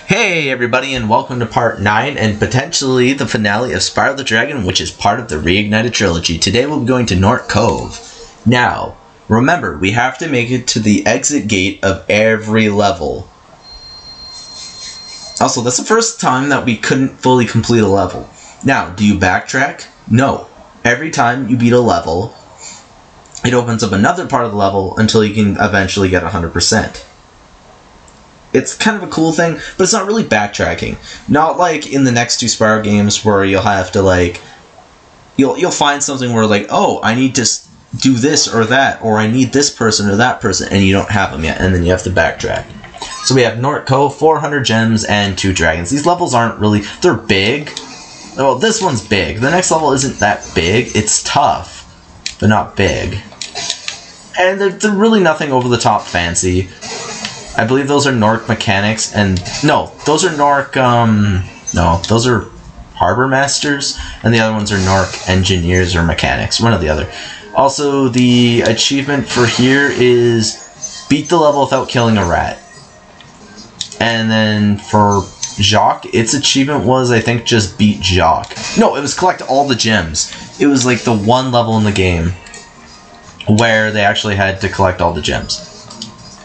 Hey everybody, and welcome to part 9 and potentially the finale of Spyro the Dragon, which is part of the Reignited trilogy. Today we'll be going to Gnorc Cove. Now, remember, we have to make it to the exit gate of every level. Also, that's the first time that we couldn't fully complete a level. Now, do you backtrack? No. Every time you beat a level, it opens up another part of the level until you can eventually get 100%. It's kind of a cool thing, but it's not really backtracking. Not like in the next two Spyro games where you'll have to like... You'll find something where like, oh, I need to do this or that, or I need this person or that person, and you don't have them yet, and then you have to backtrack. So we have Gnorc Cove, 400 gems, and 2 dragons. These levels aren't really... They're big. Well, this one's big. The next level isn't that big. It's tough, but not big. And they're really nothing over the top fancy. I believe those are Gnorc mechanics, and no, those are Gnorc, no, those are Harbor Masters, and the other ones are Gnorc Engineers or Mechanics, one or the other. Also, the achievement for here is beat the level without killing a rat. And then for Jacques, its achievement was, I think, just beat Jacques. No, it was collect all the gems. It was like the one level in the game where they actually had to collect all the gems.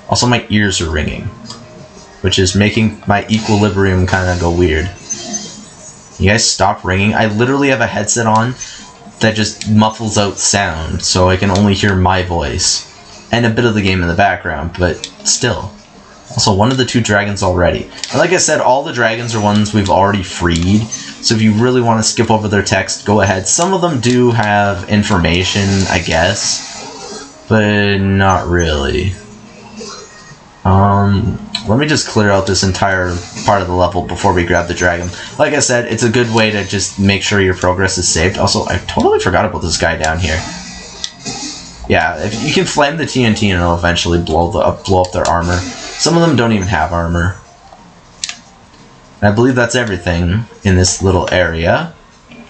Also, my ears are ringing, which is making my equilibrium kind of go weird. You guys stop ringing? I literally have a headset on that just muffles out sound, so I can only hear my voice. And a bit of the game in the background, but still. Also, one of the 2 dragons already. And like I said, all the dragons are ones we've already freed, so if you really want to skip over their text, go ahead. Some of them do have information, I guess, but not really. Let me just clear out this entire part of the level before we grab the dragon. Like I said, it's a good way to just make sure your progress is saved. Also, I totally forgot about this guy down here. Yeah, if you can flame the TNT and it'll eventually blow up their armor. Some of them don't even have armor. And I believe that's everything in this little area.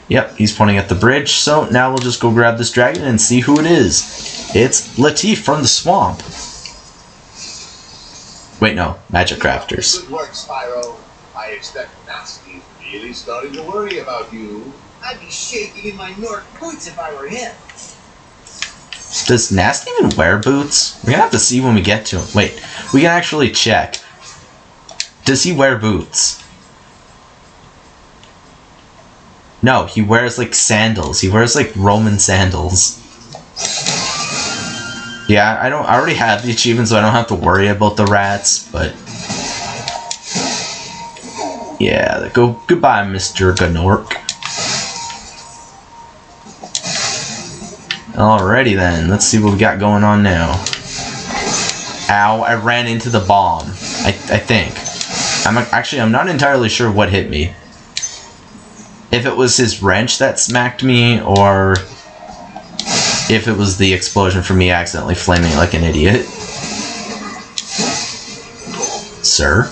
Yep, he's pointing at the bridge, so now we'll just go grab this dragon and see who it is. It's Latif from the swamp. Wait, no. Magic Crafters. Good work, Spyro. I expect Gnasty's really starting to worry about you. I'd be shaking in my Gnorc boots if I were him. Does Gnasty even wear boots? We're gonna have to see when we get to him. Wait, we can actually check. Does he wear boots? No, he wears like sandals. He wears like Roman sandals. Yeah, I already have the achievement, so I don't have to worry about the rats, but... Yeah, goodbye, Mr. Gnorc. Alrighty then, let's see what we got going on now. Ow, I ran into the bomb. I think. I'm not entirely sure what hit me. If it was his wrench that smacked me, or... if it was the explosion from me accidentally flaming like an idiot. Sir?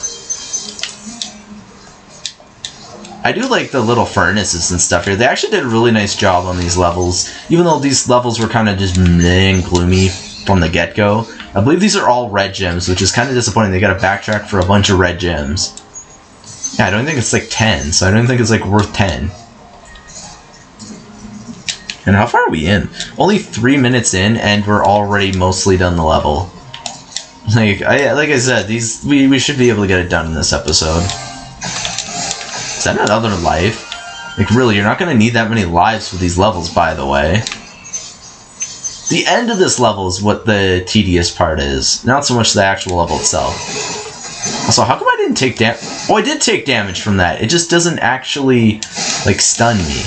I do like the little furnaces and stuff here. They actually did a really nice job on these levels. Even though these levels were kind of just meh and gloomy from the get-go. I believe these are all red gems, which is kind of disappointing. They gotta backtrack for a bunch of red gems. Yeah, I don't think it's like 10, so I don't think it's like worth 10. And how far are we in? Only 3 minutes in, and we're already mostly done the level. Like I said, we should be able to get it done in this episode. Is that another life? Like, really, you're not going to need that many lives for these levels, by the way. The end of this level is what the tedious part is, not so much the actual level itself. Also, how come I didn't take damage? Oh, I did take damage from that. It just doesn't actually, like, stun me.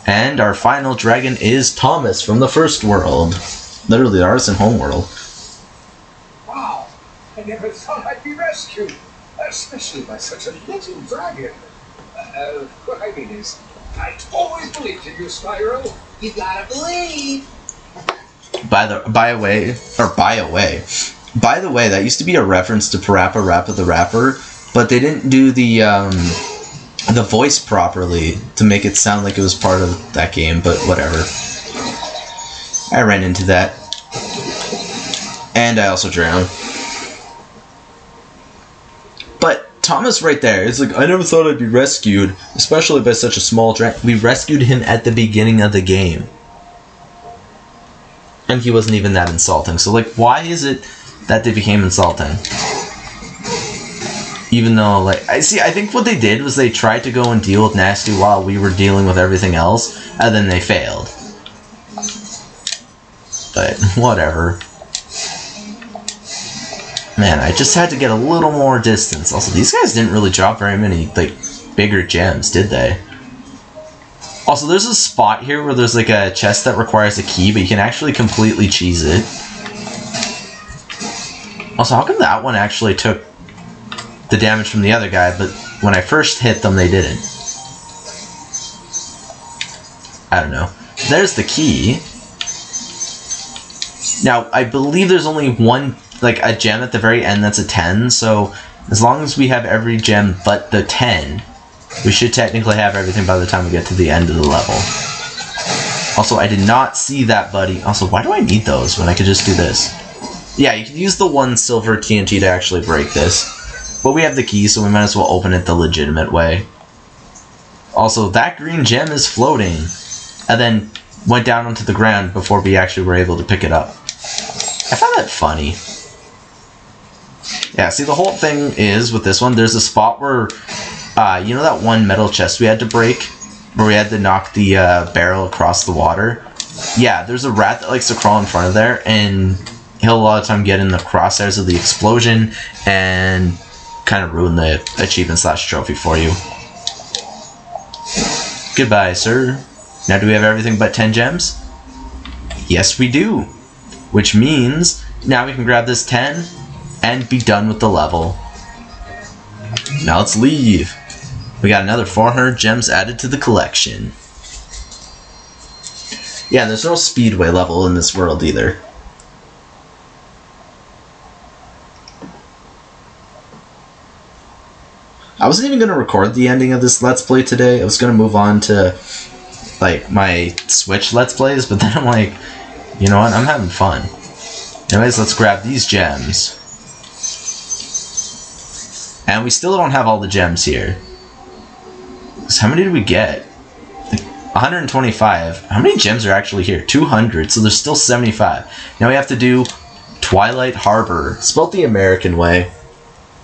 And our final dragon is Thomas from the first world. Literally, the artisan homeworld. Wow, I never thought I'd be rescued, especially by such a little dragon. What I mean is, I always believed in you, Spyro. You gotta believe. By the way, that used to be a reference to Parappa Rappa the Rapper, but they didn't do the voice properly to make it sound like it was part of that game, but whatever. I ran into that. And I also drowned. Thomas right there. It's like, I never thought I'd be rescued, especially by such a small dragon. We rescued him at the beginning of the game. And he wasn't even that insulting. So, like, why is it that they became insulting? Even though, like, I think what they did was they tried to go and deal with Gnasty while we were dealing with everything else, and then they failed. But, whatever. Man, I just had to get a little more distance. Also, these guys didn't really drop very many, like, bigger gems, did they? Also, there's a spot here where there's, like, a chest that requires a key, but you can actually completely cheese it. Also, how come that one actually took the damage from the other guy, but when I first hit them, they didn't? I don't know. There's the key. Now, I believe there's only one, like, a gem at the very end that's a 10, so as long as we have every gem but the 10, we should technically have everything by the time we get to the end of the level. Also, I did not see that buddy. Also, why do I need those when I could just do this? Yeah, you can use the one silver TNT to actually break this. But we have the key, so we might as well open it the legitimate way. Also, that green gem is floating, and then went down onto the ground before we actually were able to pick it up. I found that funny. Yeah, see, the whole thing is, with this one, there's a spot where, you know that one metal chest we had to break? Where we had to knock the barrel across the water? Yeah, there's a rat that likes to crawl in front of there, and he'll a lot of time get in the crosshairs of the explosion, and kind of ruin the achievement / trophy for you. Goodbye, sir. Now, do we have everything but 10 gems? Yes, we do. Which means, now we can grab this 10, and be done with the level. Now let's leave. We got another 400 gems added to the collection. Yeah, there's no speedway level in this world either. I wasn't even going to record the ending of this Let's Play today. I was going to move on to, like, my Switch Let's Plays, but then I'm like, you know what, I'm having fun. Anyways, let's grab these gems. And we still don't have all the gems here. So how many did we get? Like 125. How many gems are actually here? 200, so there's still 75. Now we have to do Twilight Harbor, spelled the American way.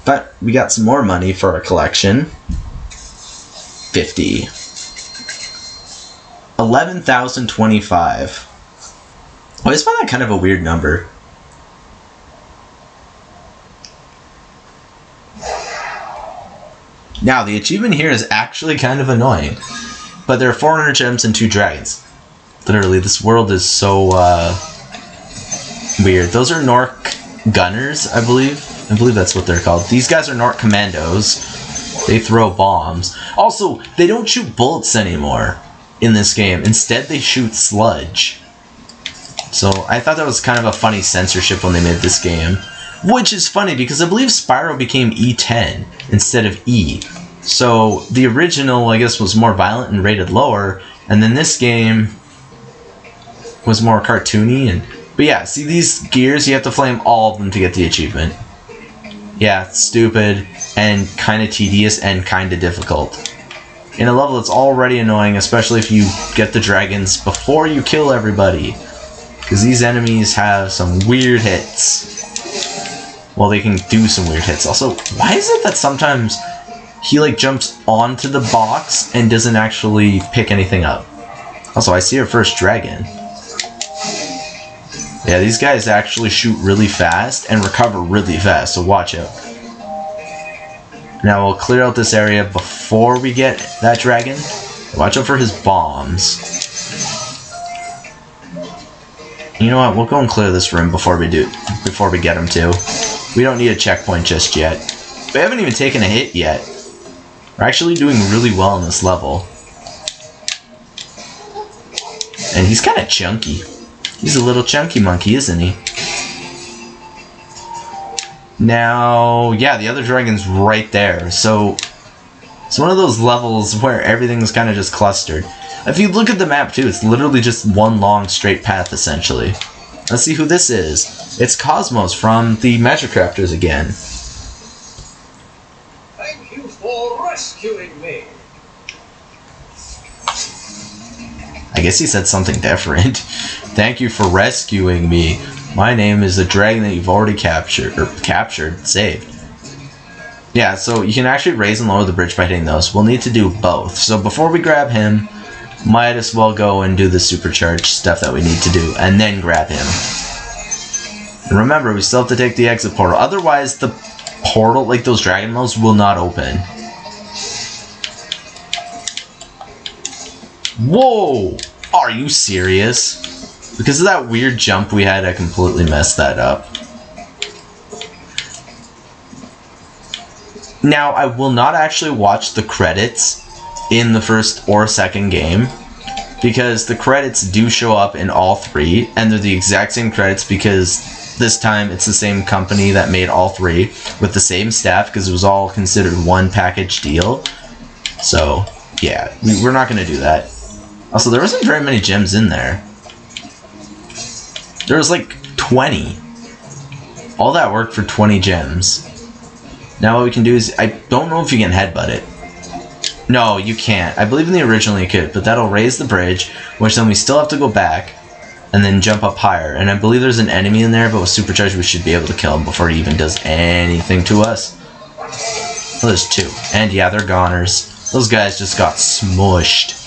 But we got some more money for our collection. 50. 11,025. I always find that kind of a weird number. Now, the achievement here is actually kind of annoying. But there are 400 gems and 2 dragons. Literally, this world is so weird. Those are Gnorc Gunners, I believe. I believe that's what they're called. These guys are Gnorc Commandos. They throw bombs. Also, they don't shoot bullets anymore in this game. Instead, they shoot sludge. So, I thought that was kind of a funny censorship when they made this game. Which is funny, because I believe Spyro became E10 instead of E. So, the original, I guess, was more violent and rated lower, and then this game was more cartoony. But yeah, see these gears? You have to flame all of them to get the achievement. Yeah, it's stupid, and kind of tedious, and kind of difficult. In a level that's already annoying, especially if you get the dragons before you kill everybody. Because these enemies have some weird hits. Well, they can do some weird hits. Also, why is it that sometimes he, like, jumps onto the box and doesn't actually pick anything up? Also, I see our first dragon. Yeah, these guys actually shoot really fast and recover really fast, so watch out. Now, we'll clear out this area before we get that dragon. Watch out for his bombs. You know what? We'll go and clear this room before we get him too. We don't need a checkpoint just yet. We haven't even taken a hit yet. We're actually doing really well in this level. And he's kind of chunky. He's a little chunky monkey, isn't he? Now, yeah, the other dragon's right there. So, it's one of those levels where everything's kind of just clustered. If you look at the map too, it's literally just one long straight path, essentially. Let's see who this is. It's Cosmos from the Measure Crafters again. Hey Thank you for rescuing me. I guess he said something different. Thank you for rescuing me. My name is the dragon that you've already saved. Yeah, so you can actually raise and lower the bridge by hitting those. We'll need to do both. So before we grab him, might as well go and do the supercharged stuff that we need to do, and then grab him. And remember, we still have to take the exit portal. Otherwise, the portal, like those dragon modes, will not open. Whoa! Are you serious? Because of that weird jump we had, I completely messed that up. Now, I will not actually watch the credits in the first or second game, because the credits do show up in all three, and they're the exact same credits because this time it's the same company that made all three, with the same staff, because it was all considered one package deal. So, yeah, we're not going to do that. Also, there wasn't very many gems in there. There was like 20. All that work for 20 gems. Now what we can do is, I don't know if you can headbutt it. No, you can't. I believe in the original you could, but that'll raise the bridge, which then we still have to go back and then jump up higher. And I believe there's an enemy in there, but with supercharge we should be able to kill him before he even does anything to us. Well, there's two. And yeah, they're goners. Those guys just got smushed.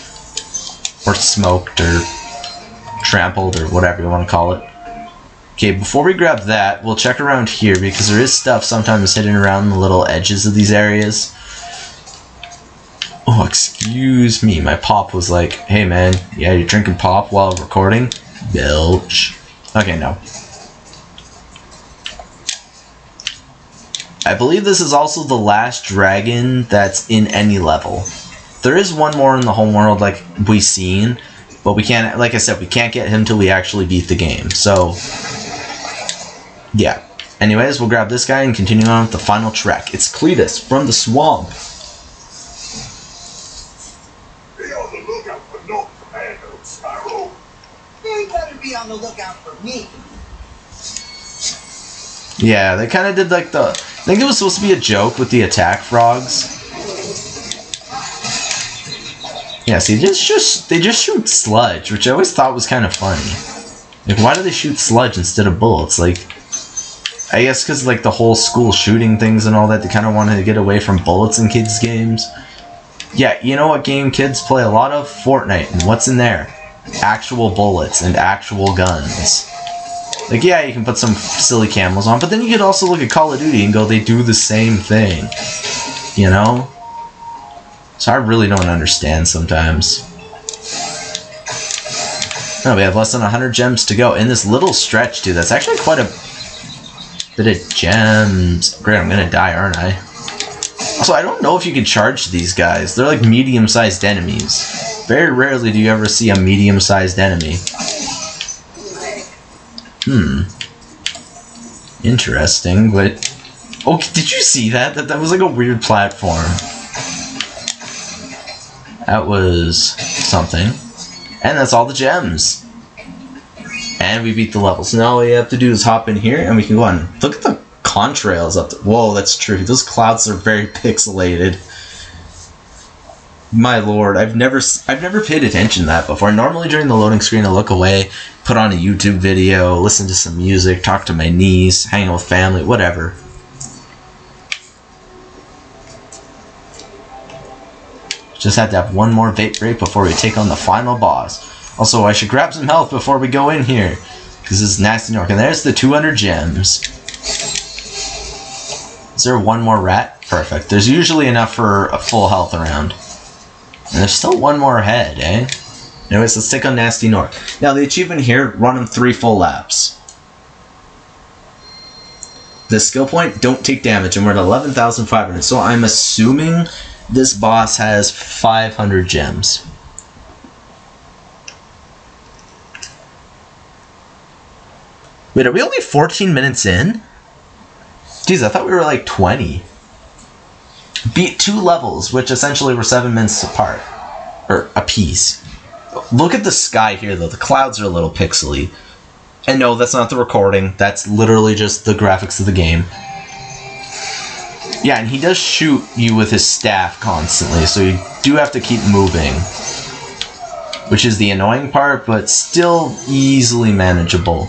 Or smoked, or trampled, or whatever you want to call it. Okay, before we grab that, we'll check around here, because there is stuff sometimes hidden around the little edges of these areas. Oh, excuse me, my pop was like, hey man, yeah, you're drinking pop while recording? Belch. Okay, no. I believe this is also the last dragon that's in any level. There is one more in the homeworld like we've seen, but we can't, like I said, we can't get him till we actually beat the game. So, yeah. Anyways, we'll grab this guy and continue on with the final trek. It's Cletus from the swamp. Be on the lookout for no Commandos, Spyro. You better be on the lookout for me. Yeah, they kind of did like the... I think it was supposed to be a joke with the attack frogs. Yeah, see, they just shoot sludge, which I always thought was kind of funny. Like, why do they shoot sludge instead of bullets? Like, I guess because, like, the whole school shooting things and all that, they kind of wanted to get away from bullets in kids' games. Yeah, you know what game kids play a lot of? Fortnite. And what's in there? Actual bullets and actual guns. Like, yeah, you can put some silly camos on, but then you could also look at Call of Duty and go, they do the same thing. You know? So I really don't understand sometimes. Oh, we have less than 100 gems to go in this little stretch, too. That's actually quite a bit of gems. Great, I'm gonna die, aren't I? Also, I don't know if you can charge these guys. They're like medium-sized enemies. Very rarely do you ever see a medium-sized enemy. Interesting, but... Oh, did you see that? That was like a weird platform. That was something. And that's all the gems. And we beat the level. So now all we have to do is hop in here and we can go on. Look at the contrails up there. Whoa, that's true. Those clouds are very pixelated. My lord, I've never paid attention to that before. Normally during the loading screen I look away, put on a YouTube video, listen to some music, talk to my niece, hang out with family, whatever. Just had to have one more vape break before we take on the final boss. Also, I should grab some health before we go in here, because this is Gnasty Gnorc. And there's the 200 gems. Is there one more rat? Perfect. There's usually enough for a full health around. And there's still one more ahead, eh? Anyways, let's take on Gnasty Gnorc. Now, the achievement here, run him 3 full laps. The skill point, don't take damage, and we're at 11,500. So I'm assuming this boss has 500 gems. Wait, are we only 14 minutes in? Jeez, I thought we were like 20. Beat 2 levels, which essentially were 7 minutes apart. Or a piece. Look at the sky here, though. The clouds are a little pixely. And no, that's not the recording. That's literally just the graphics of the game. Yeah, and he does shoot you with his staff constantly, so you do have to keep moving. Which is the annoying part, but still easily manageable.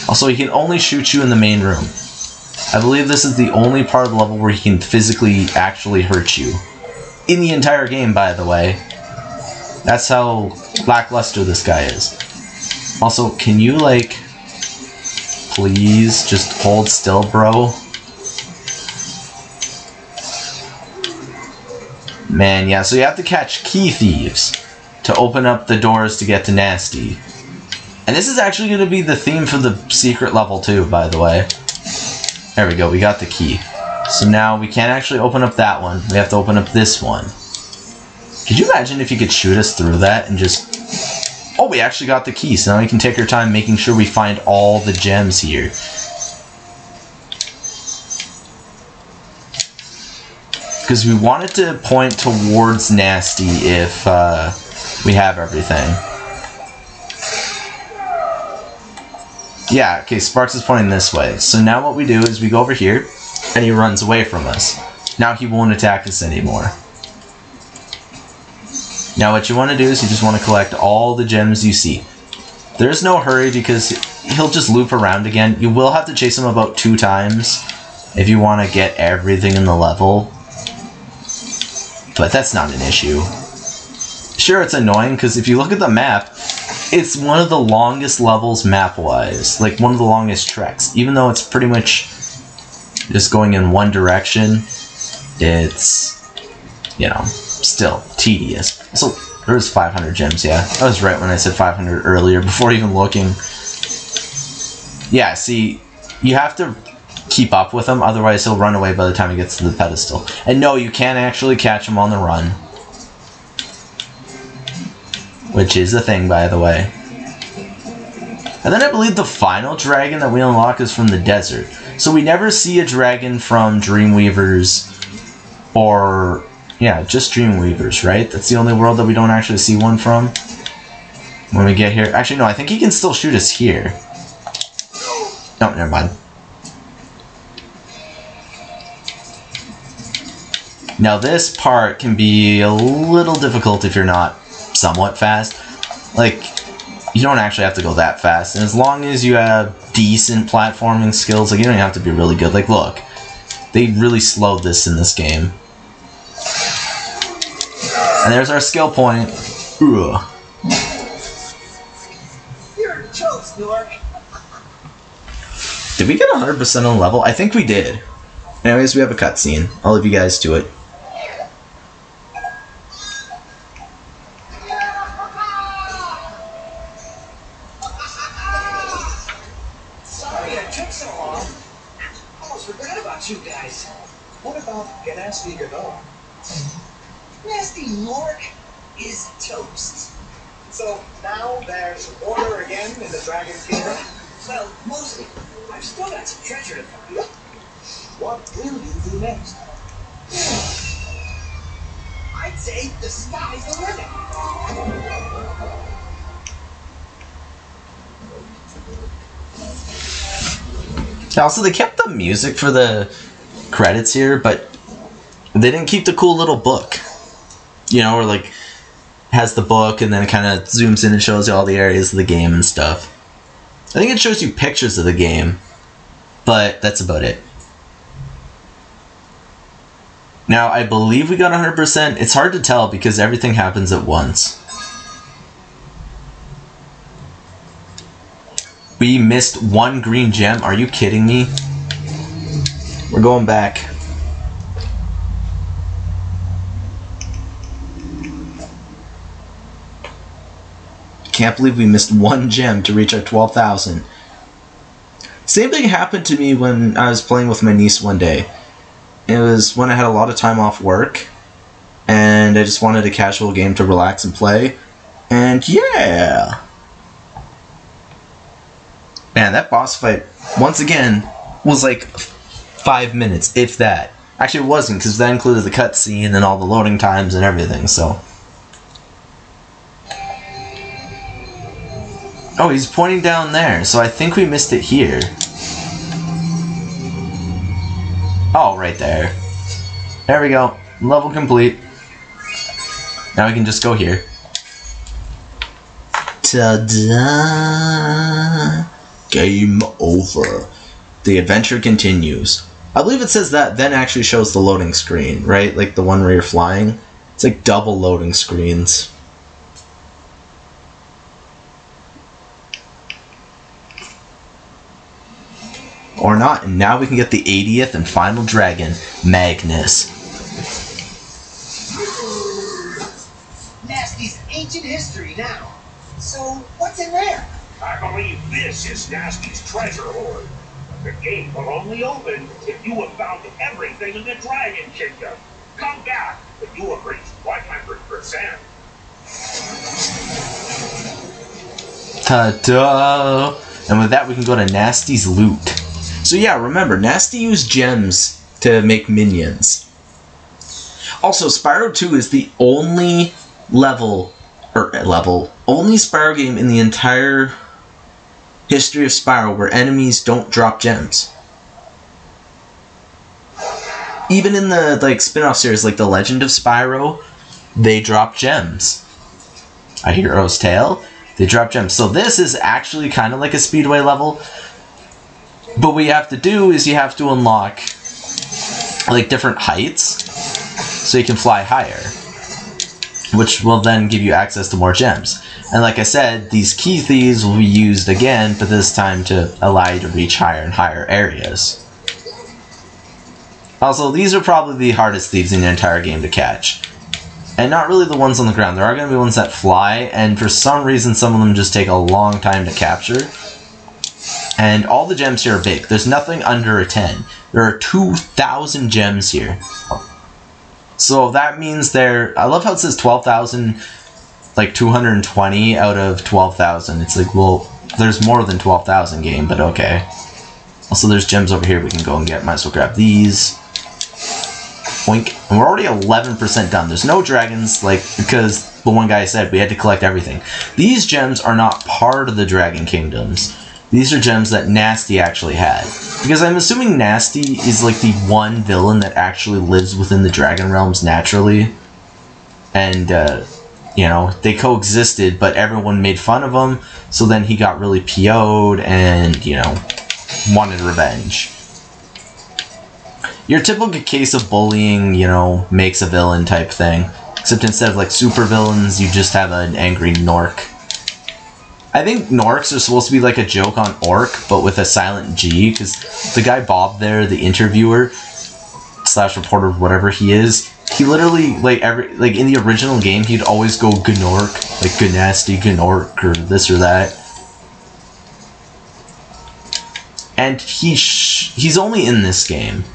Also, he can only shoot you in the main room. I believe this is the only part of the level where he can physically actually hurt you. In the entire game, by the way. That's how lackluster this guy is. Also, can you, like, please just hold still, bro? Man, yeah, so you have to catch key thieves to open up the doors to get to Gnasty. And this is actually going to be the theme for the secret level too, by the way. There we go, we got the key. So now we can't actually open up that one, we have to open up this one. Could you imagine if you could shoot us through that and just... Oh, we actually got the key, so now we can take our time making sure we find all the gems here. Because we wanted to point towards Gnasty if we have everything. Yeah, okay, Sparks is pointing this way. So now what we do is we go over here, and he runs away from us. Now he won't attack us anymore. Now what you want to do is you just want to collect all the gems you see. There's no hurry because he'll just loop around again. You will have to chase him about 2 times if you want to get everything in the level. But that's not an issue. Sure, it's annoying because if you look at the map, it's one of the longest levels map-wise. Like, one of the longest treks. Even though it's pretty much just going in one direction, it's, you know, still tedious. So, there's 500 gems, yeah. I was right when I said 500 earlier, before even looking. Yeah, see, you have to keep up with him, otherwise he'll run away by the time he gets to the pedestal. And no, you can't actually catch him on the run. Which is a thing, by the way. And then I believe the final dragon that we unlock is from the desert. So we never see a dragon from Dreamweavers, or, yeah, just Dreamweavers, right? That's the only world that we don't actually see one from. When we get here. Actually, no, I think he can still shoot us here. No, never mind. Now this part can be a little difficult if you're not somewhat fast. Like, you don't actually have to go that fast, and as long as you have decent platforming skills, like, you don't have to be really good. Like, look, they really slowed this in this game. And there's our skill point. Ugh. You're toast, Gnorc. Did we get 100% on level? I think we did. Anyways, we have a cutscene. I'll leave you guys to it. You guys. What about Gnasty Gnorc? Gnasty Gnorc is toast. So now there's order again in the Dragon Kingdom? Well, mostly. I've still got some treasure to find. What will you do next? I'd say the sky's the limit. Also, they kept the music for the credits here, but they didn't keep the cool little book. You know, where, like, has the book and then it kind of zooms in and shows you all the areas of the game and stuff. I think it shows you pictures of the game, but that's about it. Now, I believe we got 100%. It's hard to tell because everything happens at once. We missed 1 green gem. Are you kidding me? We're going back. Can't believe we missed 1 gem to reach our 12,000. Same thing happened to me when I was playing with my niece one day. It was when I had a lot of time off work, and I just wanted a casual game to relax and play. And yeah! Man, that boss fight, once again, was like 5 minutes, if that. Actually, it wasn't, because that included the cutscene and all the loading times and everything, so. Oh, he's pointing down there, so I think we missed it here. Oh, right there. There we go. Level complete. Now we can just go here. Ta-da! Game over. The adventure continues. I believe it says that, then actually shows the loading screen, right? Like the one where you're flying. It's like double loading screens. Or not, and now we can get the 80th and final dragon, Magnus. Gnasty's ancient history now. So, what's in there? I believe this is Gnasty's treasure hoard. The gate will only open if you have found everything in the Dragon Kingdom. Come back when you have reached 100%. Ta-da! And with that, we can go to Gnasty's Loot. So yeah, remember, Gnasty used gems to make minions. Also, Spyro 2 is the only only Spyro game in the entire history of Spyro where enemies don't drop gems. Even in the spin-off series like The Legend of Spyro, they drop gems. A Hero's Tale, they drop gems. So this is actually kind of like a Speedway level. But what you have to do is you have to unlock like different heights so you can fly higher, which will then give you access to more gems. And like I said, these key thieves will be used again, but this time to allow you to reach higher and higher areas. Also, these are probably the hardest thieves in the entire game to catch. And not really the ones on the ground. There are going to be ones that fly, and for some reason some of them just take a long time to capture. And all the gems here are big. There's nothing under a 10. There are 2,000 gems here. So that means I love how it says 12,000, like 220 out of 12,000. It's like, well, there's more than 12,000 game, but okay. Also, there's gems over here we can go and get. Might as well grab these. Boink. And we're already 11% done. There's no dragons, because the one guy said we had to collect everything. These gems are not part of the Dragon Kingdoms. These are gems that Gnasty actually had. Because I'm assuming Gnasty is like the one villain that actually lives within the Dragon Realms naturally. And, you know, they coexisted, but everyone made fun of him. So then he got really PO'd and, you know, wanted revenge. Your typical case of bullying, you know, makes a villain type thing. Except instead of like super villains, you just have an angry Gnorc. I think Gnorcs are supposed to be like a joke on Orc, but with a silent G, because the guy Bob there, the interviewer / reporter, whatever he is, he literally like in the original game he'd always go Gnorc, like Gnasty Gnorc or this or that, and he's only in this game.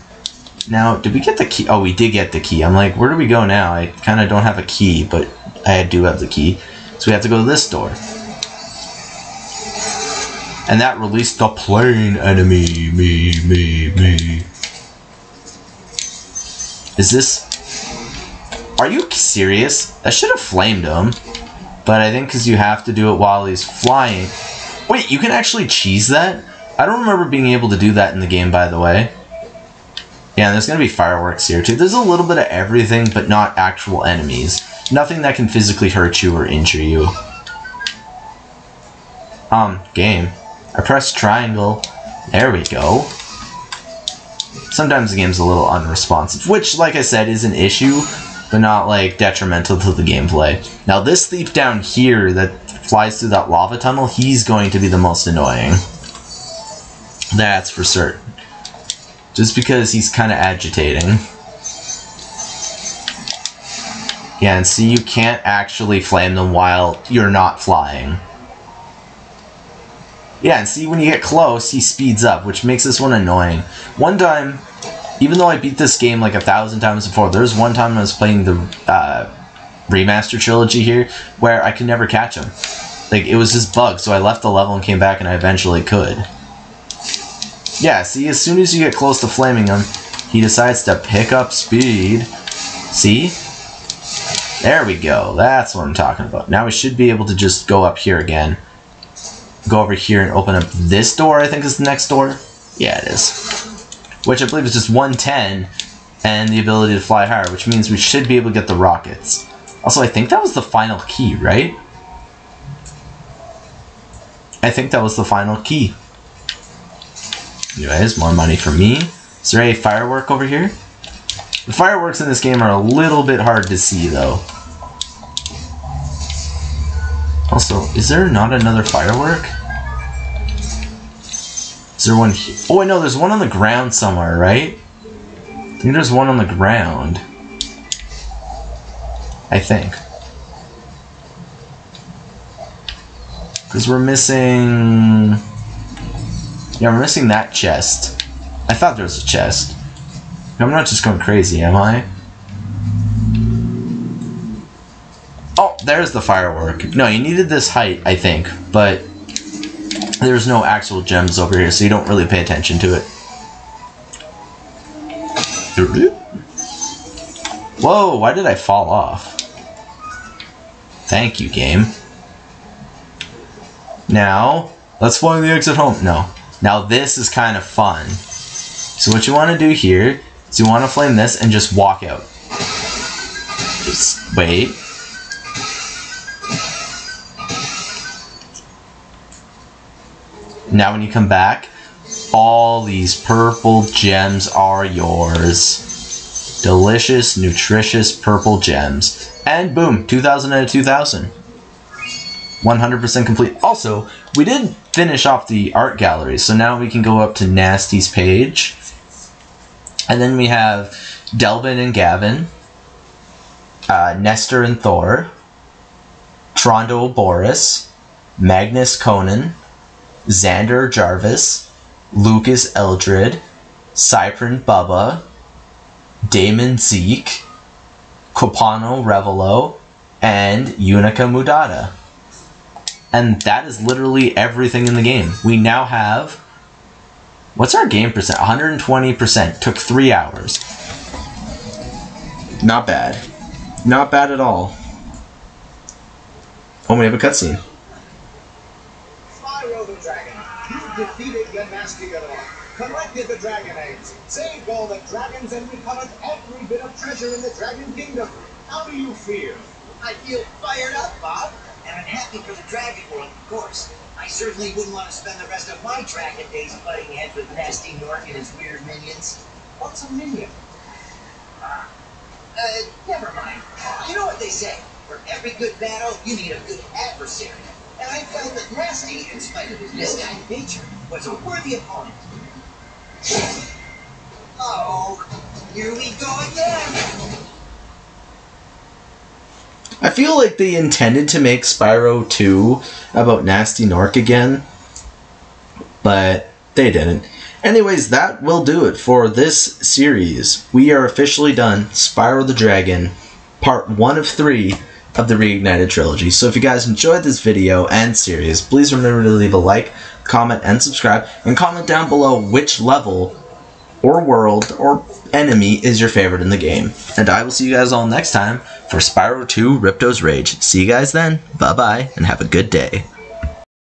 Now, did we get the key? Oh, we did get the key. I'm like, where do we go now? I kind of don't have a key, but I do have the key, so we have to go to this door. And that released the plane enemy. Me. Is this... Are you serious? I should have flamed him. But I think because you have to do it while he's flying. Wait, you can actually cheese that? I don't remember being able to do that in the game, by the way. Yeah, there's going to be fireworks here, too. There's a little bit of everything, but not actual enemies. Nothing that can physically hurt you or injure you. Game. I pressed triangle. There we go. Sometimes the game's a little unresponsive, which, like I said, is an issue, but not, like, detrimental to the gameplay. Now, this thief down here that flies through that lava tunnel, he's going to be the most annoying. That's for certain. Just because he's kind of agitating. Yeah, and see, you can't actually flame them while you're not flying. Yeah, and see, when you get close, he speeds up, which makes this one annoying. One time, even though I beat this game like 1,000 times before, there was one time I was playing the remaster trilogy here, where I could never catch him. Like, it was just bugged, so I left the level and came back, and I eventually could. Yeah, see, as soon as you get close to flaming him, he decides to pick up speed. See? There we go. That's what I'm talking about. Now we should be able to just go up here again. Go over here and open up this door, I think is the next door. Yeah, it is. Which I believe is just 110. and the ability to fly higher, which means we should be able to get the rockets. Also, I think that was the final key, right? I think that was the final key. Anyways, more money for me. Is there a firework over here? The fireworks in this game are a little bit hard to see, though. Also, is there not another firework? Is there one here? Oh, wait, no, there's one on the ground somewhere, right? I think there's one on the ground. I think. Because we're missing... Yeah, we're missing that chest. I thought there was a chest. I'm not just going crazy, am I? Oh, there's the firework. No, you needed this height, I think, but there's no actual gems over here, so you don't really pay attention to it. Whoa, why did I fall off? Thank you, game. Now, let's find the exit home. No. Now this is kind of fun. So what you want to do here is you want to flame this and just walk out. Just wait. Now when you come back, all these purple gems are yours. Delicious, nutritious purple gems. And boom, 2,000 out of 2,000. 100% complete. Also, we did finish off the art gallery, so now we can go up to Gnasty's page. And then we have Delvin and Gavin, Nestor and Thor, Trondo Boris, Magnus Conan, Xander Jarvis, Lucas Eldred, Cypern Bubba, Damon Zeke, Copano Revelo, and Unica Mudata. And that is literally everything in the game. We now have... What's our game percent? 120%. Took 3 hours. Not bad. Not bad at all. Oh, we have a cutscene. Spyro the Dragon, you defeated Gnasty Gnorc, collected the dragon eggs, saved all the dragons, and recovered every bit of treasure in the Dragon Kingdom. How do you feel? I feel fired up, Bob. And I'm happy for the Dragon World, of course. I certainly wouldn't want to spend the rest of my dragon days butting heads with Gnasty Gnorc and his weird minions. What's a minion? Never mind. You know what they say. For every good battle, you need a good adversary. And I felt that Gnasty, in spite of his misguided nature, was a worthy opponent. Oh, here we go again! I feel like they intended to make Spyro 2 about Gnasty Gnorc again, but they didn't. Anyways, that will do it for this series. We are officially done Spyro the Dragon, part 1 of 3 of the Reignited trilogy. So if you guys enjoyed this video and series, please remember to leave a like, comment, and subscribe, and comment down below which level or world or enemy is your favorite in the game. And I will see you guys all next time for Spyro 2 Ripto's Rage. See you guys then. Bye bye and have a good day.